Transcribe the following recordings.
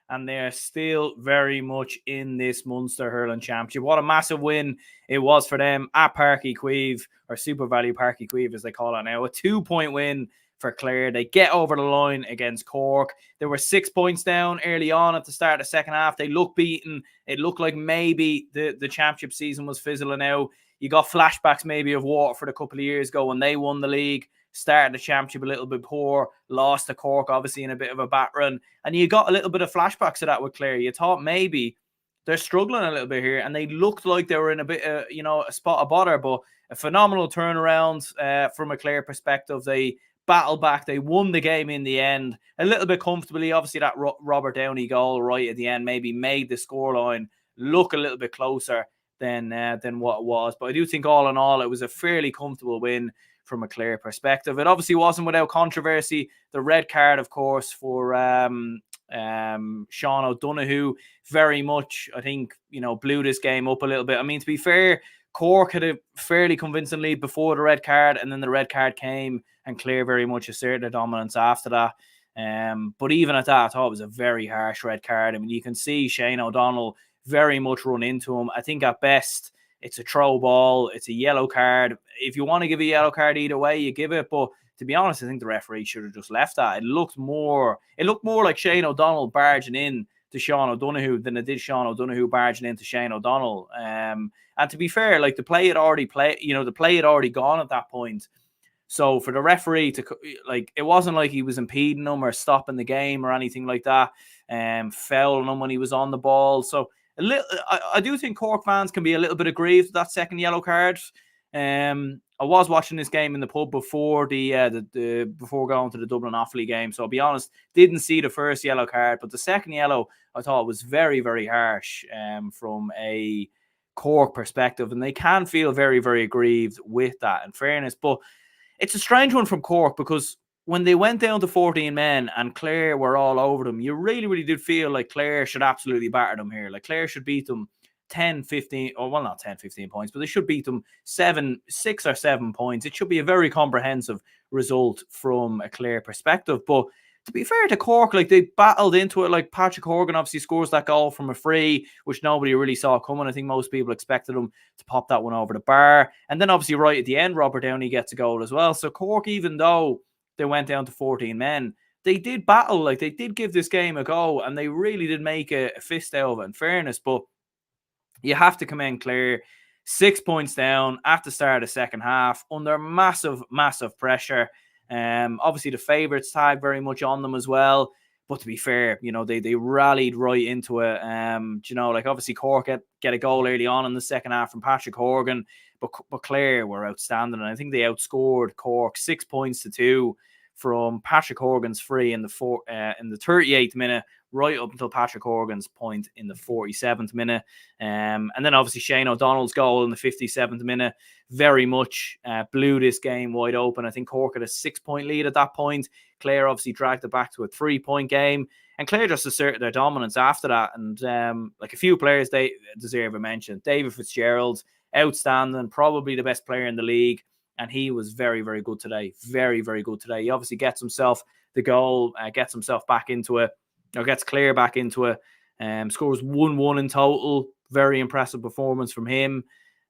and they're still very much in this Munster Hurling Championship. What a massive win it was for them at Pairc Cueve, or Super Value Pairc Cueve as they call it now. A 2-point win for Clare. They get over the line against Cork. They were 6 points down early on at the start of the second half. They looked beaten. It looked like maybe the championship season was fizzling out. You got flashbacks maybe of Waterford a couple of years ago when they won the league, started the championship a little bit poor, lost to Cork, obviously in a bit of a bat run. And you got a little bit of flashbacks of that with Clare. You thought maybe they're struggling a little bit here, and they looked like they were in a bit of, a spot of bother, but a phenomenal turnaround from a Clare perspective. They battled back. They won the game in the end a little bit comfortably. Obviously, that Robert Downey goal right at the end maybe made the scoreline look a little bit closer than what it was. But I do think all in all, it was a fairly comfortable win from a Clare perspective. It obviously wasn't without controversy. The red card, of course, for Sean O'Donoghue very much, I think, blew this game up a little bit. I mean, to be fair, Cork had a fairly convincing lead before the red card, and then the red card came, and Clare very much asserted their dominance after that. But even at that, I thought it was a very harsh red card. I mean, you can see Shane O'Donnell very much run into him. I think at best, it's a throw ball. It's a yellow card. If you want to give a yellow card either way, you give it. But to be honest, I think the referee should have just left that. It looked more like Shane O'Donnell barging in to Sean O'Donoghue than it did Sean O'Donoghue barging into Shane O'Donnell. And to be fair, like the play had already gone at that point. So for the referee to, like, it wasn't like he was impeding him or stopping the game or anything like that, fouling him when he was on the ball. So I do think Cork fans can be a little bit aggrieved with that second yellow card. I was watching this game in the pub before before going to the Dublin Offaly game. So I'll be honest, didn't see the first yellow card, but the second yellow I thought was very, very harsh from a Cork perspective, and they can feel very, very aggrieved with that, in fairness. But it's a strange one from Cork, because when they went down to 14 men and Clare were all over them, you really, really did feel like Clare should absolutely batter them here. Like Clare should beat them 10, 15, or well, not 10, 15 points, but they should beat them 6 or 7 points. It should be a very comprehensive result from a Clare perspective. But to be fair to Cork, like they battled into it. Like Patrick Horgan obviously scores that goal from a free, which nobody really saw coming. I think most people expected him to pop that one over the bar. And then obviously right at the end, Robert Downey gets a goal as well. So Cork, even though they went down to 14 men, they did battle. Like they did give this game a go, and they really did make a fist out of it, in fairness. But you have to commend Clare. 6 points down at the start of the second half under massive, massive pressure. Obviously the favourites tag very much on them as well. But to be fair, they rallied right into it. Like obviously Cork get a goal early on in the second half from Patrick Horgan, but Clare were outstanding, and I think they outscored Cork 6 points to 2 from Patrick Horgan's free in the 38th minute, right up until Patrick Horgan's point in the 47th minute. And then obviously Shane O'Donnell's goal in the 57th minute very much blew this game wide open. I think Cork had a 6-point lead at that point. Clare obviously dragged it back to a 3-point game, and Clare just asserted their dominance after that. And like a few players, they deserve a mention. David Fitzgerald, outstanding, probably the best player in the league. And he was very, very good today. Very, very good today. He obviously gets himself the goal, gets himself back into it, or gets Clare back into it. Scores 1-1 in total. Very impressive performance from him.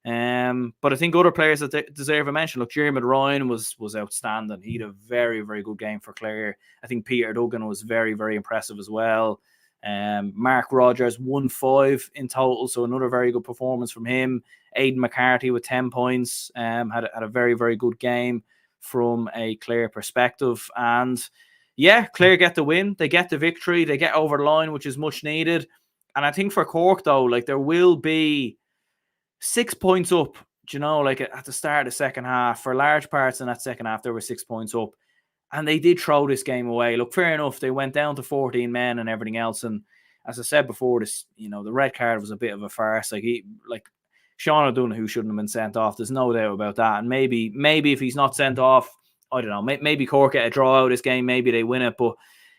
But I think other players that deserve a mention. Look, Jeremy Ryan was outstanding. He had a very, very good game for Clare. I think Peter Duggan was very, very impressive as well. Mark Rogers 1-5 in total, so another very good performance from him. Aidan McCarthy with 10 points had a very, very good game from a Clare perspective. And yeah, Clare get the win. They get the victory. They get over the line, which is much needed. And I think for Cork, though, like there will be 6 points up, like at the start of the second half. For large parts in that second half, there were 6 points up. And they did throw this game away. Look, fair enough, they went down to 14 men and everything else. And as I said before, this, the red card was a bit of a farce. Like Sean O'Donoghue shouldn't have been sent off. There's no doubt about that. And maybe if he's not sent off, I don't know, maybe Cork get a draw out of this game. Maybe they win it. But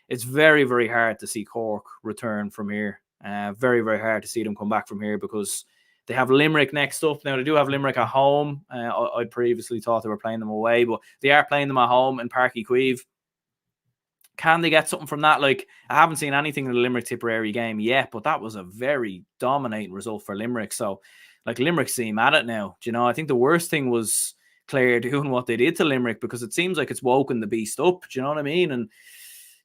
it's very, very hard to see Cork return from here. Very, very hard to see them come back from here, because they have Limerick next up. Now, they do have Limerick at home. I previously thought they were playing them away, but they are playing them at home in Pairc Cueve. Can they get something from that? Like, I haven't seen anything in the Limerick-Tipperary game yet, but that was a very dominating result for Limerick. So, like, Limerick seem at it now. Do you know, I think the worst thing was Clare doing what they did to Limerick, because it seems like it's woken the beast up. Do you know what I mean? And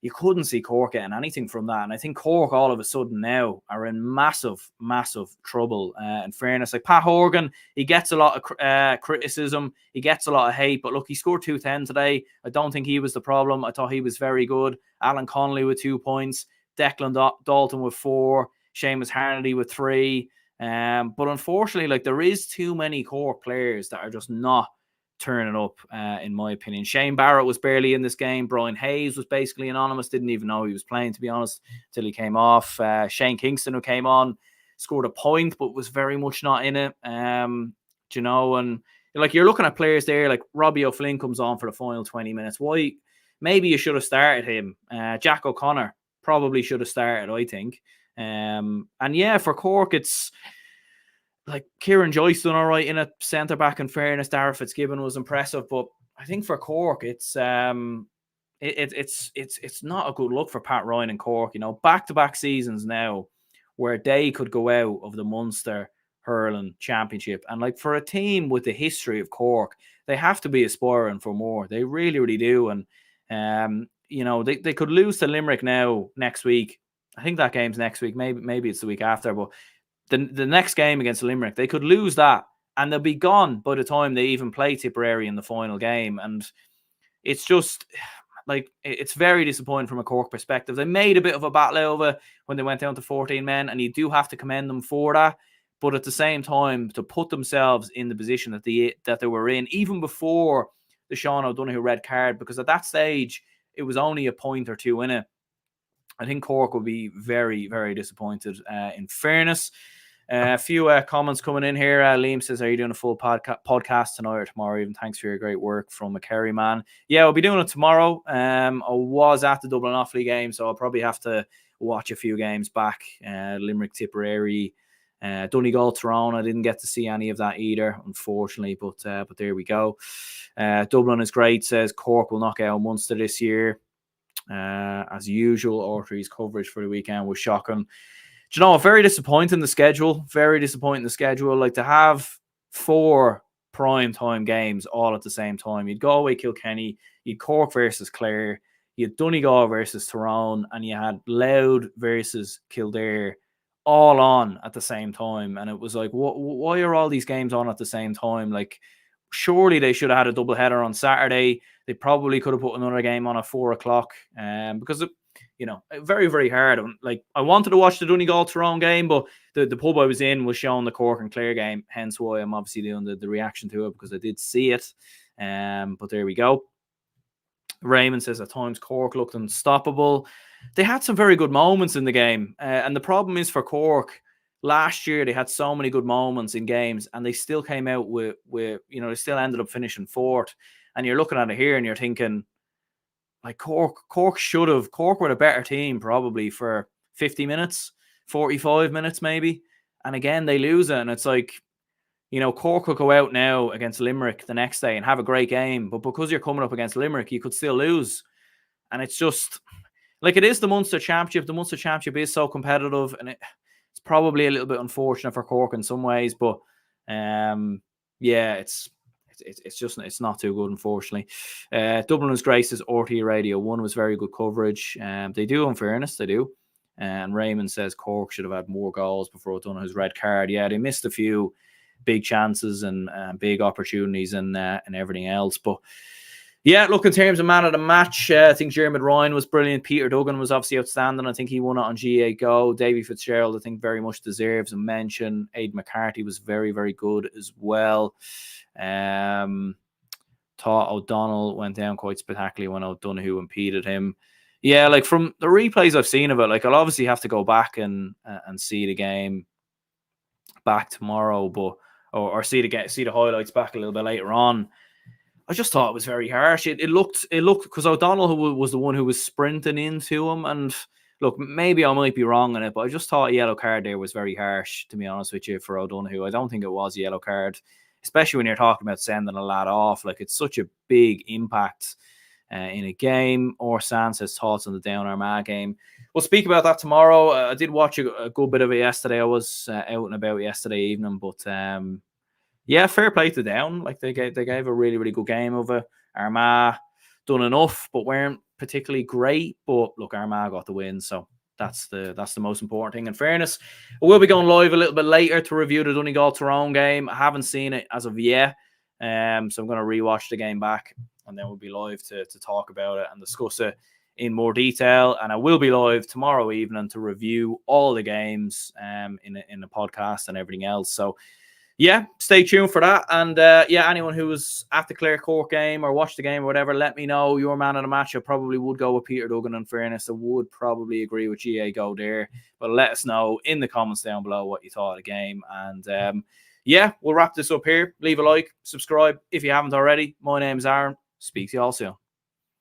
you couldn't see Cork getting anything from that. And I think Cork all of a sudden now are in massive, massive trouble. In fairness, like Pat Horgan, he gets a lot of criticism. He gets a lot of hate. But look, he scored 210 today. I don't think he was the problem. I thought he was very good. Alan Connolly with 2 points. Declan Dalton with 4. Seamus Harnedy with 3. But unfortunately, like, there is too many Cork players that are just not turning up, in my opinion. Shane Barrett was barely in this game. Brian Hayes was basically anonymous. Didn't even know he was playing, to be honest, until he came off. Shane Kingston, who came on, scored a point, but was very much not in it. You know, and like, you're looking at players there, like Robbie O'Flynn comes on for the final 20 minutes. Why? Maybe you should have started him. Jack O'Connor probably should have started, I think. And yeah, for Cork, it's like Kieran Joyce done all right in a centre back. In fairness, Darragh Fitzgibbon was impressive, but I think for Cork, it's not a good look for Pat Ryan and Cork. You know, back-to-back seasons now where they could go out of the Munster Hurling Championship, and like, for a team with the history of Cork, they have to be aspiring for more. They really, really do. And you know, they could lose to Limerick now next week. I think that game's next week. Maybe it's the week after, but the next game against Limerick, they could lose that and they'll be gone by the time they even play Tipperary in the final game. And it's just like, it's very disappointing from a Cork perspective. They made a bit of a battle over when they went down to 14 men, and you do have to commend them for that. But at the same time, to put themselves in the position that they were in, even before the Sean O'Donoghue red card, because at that stage, it was only a point or two in it. I think Cork will be very, very disappointed, in fairness. A few comments coming in here. Liam says, are you doing a full podcast tonight or tomorrow? Even thanks for your great work from a Kerry man. Yeah, I'll be doing it tomorrow. I was at the Dublin Offaly game, so I'll probably have to watch a few games back. Limerick, Tipperary, Donegal, Tyrone. I didn't get to see any of that either, unfortunately, but there we go. Dublin is great, says Cork will knock out Munster this year. As usual, Autry's coverage for the weekend was shocking. Do you know, very disappointing the schedule. Very disappointing the schedule. Like, to have 4 prime time games all at the same time. You'd Galway, Kilkenny, you'd Cork versus Clare, you'd Donegal versus Tyrone, and you had Louth versus Kildare all on at the same time. And it was like, why are all these games on at the same time? Like, surely they should have had a double header on Saturday. They probably could have put another game on at 4 o'clock, because it, you know, very, very hard. Like, I wanted to watch the Donegal Tyrone game, but the pub I was in was showing the Cork and Clare game, hence why I'm obviously doing the reaction to it, because I did see it. But there we go. Raymond says, at times Cork looked unstoppable. They had some very good moments in the game, and the problem is for Cork, last year they had so many good moments in games, and they still came out with you know, they still ended up finishing 4th. And you're looking at it here and you're thinking, like, Cork were a better team probably for 50 minutes, 45 minutes maybe. And again, they lose it. And it's like, you know, Cork will go out now against Limerick the next day and have a great game. But because you're coming up against Limerick, you could still lose. And it's just, like, it is the Munster Championship. The Munster Championship is so competitive. And it's probably a little bit unfortunate for Cork in some ways. But yeah, it's not too good, unfortunately. Dublin's Grace's RT Radio 1 was very good coverage. They do, in fairness, they do. And Raymond says Cork should have had more goals before O'Donoghue's red card. Yeah, they missed a few big chances and big opportunities and everything else. But yeah, look, in terms of man of the match, I think Jeremy Ryan was brilliant. Peter Duggan was obviously outstanding. I think he won it on GA Go. Davy Fitzgerald, I think, very much deserves a mention. Aidan McCarthy was very, very good as well. Thought O'Donnell went down quite spectacularly when O'Donoghue impeded him. Yeah, like, from the replays I've seen of it, like, I'll obviously have to go back and see the game back tomorrow, but or see the highlights back a little bit later on. I just thought it was very harsh. It looked because O'Donnell was the one who was sprinting into him, and look, maybe I might be wrong on it, but I just thought a yellow card there was very harsh, to be honest with you, for O'Donoghue. I don't think it was a yellow card, especially when you're talking about sending a lad off. Like, it's such a big impact. in a game. Orsan says thoughts on the Down Armagh game. We'll speak about that tomorrow. I did watch a good bit of it yesterday. I was out and about yesterday evening, but yeah, fair play to Down. Like they gave a really, really good game of it. Armagh done enough, but weren't particularly great. But look, Armagh got the win, so that's the most important thing. In fairness, we'll be going live a little bit later to review the Donegal Tyrone game. I haven't seen it as of yet, so I'm going to rewatch the game back, and then we'll be live to talk about it and discuss it in more detail. And I will be live tomorrow evening to review all the games in the podcast and everything else. So yeah, stay tuned for that. And yeah, anyone who was at the Clare Cork game or watched the game or whatever, let me know your man of the match. I probably would go with Peter Duggan. In fairness, I would probably agree with GA Go there. But let us know in the comments down below what you thought of the game. And yeah, we'll wrap this up here. Leave a like, subscribe if you haven't already. My name's Aaron. Speak to you all soon.